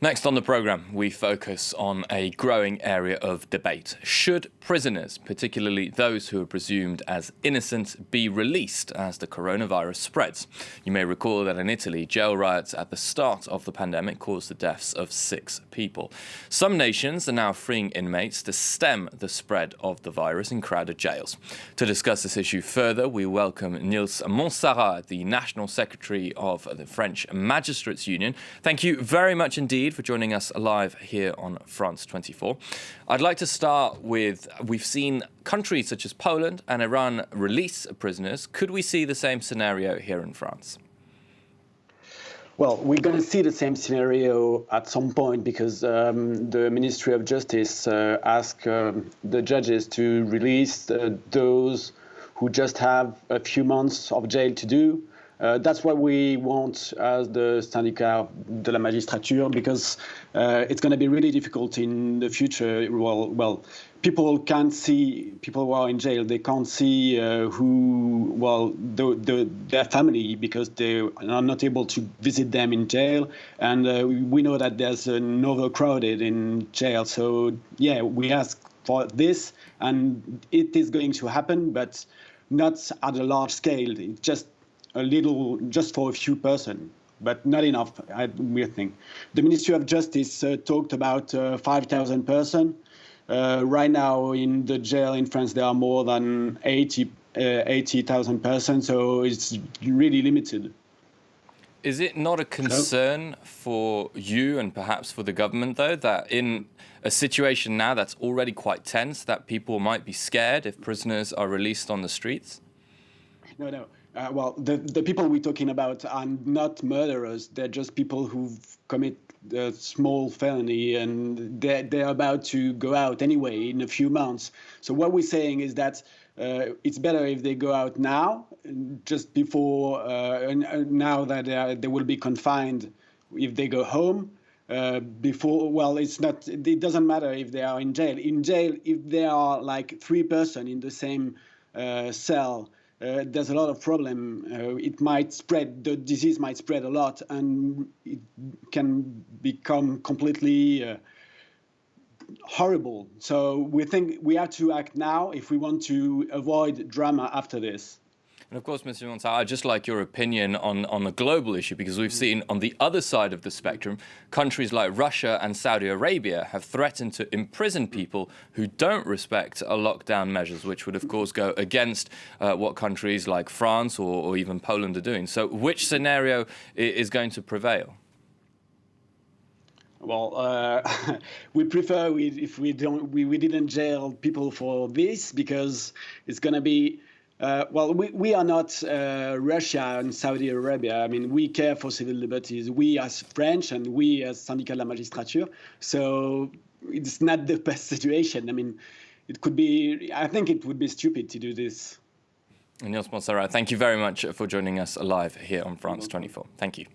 Next on the programme, we focus on a growing area of debate. Should prisoners, particularly those who are presumed as innocent, be released as the coronavirus spreads? You may recall that in Italy, jail riots at the start of the pandemic caused the deaths of 6 people. Some nations are now freeing inmates to stem the spread of the virus in crowded jails. To discuss this issue further, we welcome Nils Monsarrat, the National Secretary of the French Magistrates Union. Thank you very much indeed for joining us live here on France 24. I'd like to start with, we've seen countries such as Poland and Iran release prisoners. Could we see the same scenario here in France? Well, we're going to see the same scenario at some point because the Ministry of Justice asked the judges to release those who just have a few months of jail to do. That's what we want as the Syndicat de la Magistrature, because it's going to be really difficult in the future. Well, people can't see, people who are in jail, they can't see their family because they are not able to visit them in jail. And we know that there's an overcrowded in jail. So, yeah, we ask for this, and it is going to happen, but not at a large scale. It's just a little, just for a few persons, but not enough, we think. The Ministry of Justice talked about 5,000 persons. Right now in the jail in France, there are more than 80,000 persons, so it's really limited. Is it not a concern for you and perhaps for the government, though, that in a situation now that's already quite tense, that people might be scared if prisoners are released on the streets? No. Well, the people we're talking about are not murderers. They're just people who've commit a small felony, and they're about to go out anyway in a few months. So what we're saying is that it's better if they go out now, just before, now that they will be confined, if they go home. Before, well, it doesn't matter if they are in jail. In jail, if there are like 3 persons in the same cell, there's a lot of problem. It might spread, the disease might spread a lot, and it can become completely horrible. So we think we have to act now if we want to avoid drama after this. And of course, Mr. Monsarrat, I'd just like your opinion on the global issue, because we've seen on the other side of the spectrum, countries like Russia and Saudi Arabia have threatened to imprison people who don't respect lockdown measures, which would, of course, go against what countries like France or even Poland are doing. So which scenario is going to prevail? Well, we prefer if we didn't jail people for this, because it's going to be. We are not Russia and Saudi Arabia. I mean, we care for civil liberties. We as French and we as Syndicat de la Magistrature. So it's not the best situation. I mean, it could be. I think it would be stupid to do this. Nils Monsarrat, thank you very much for joining us live here on France 24. Thank you.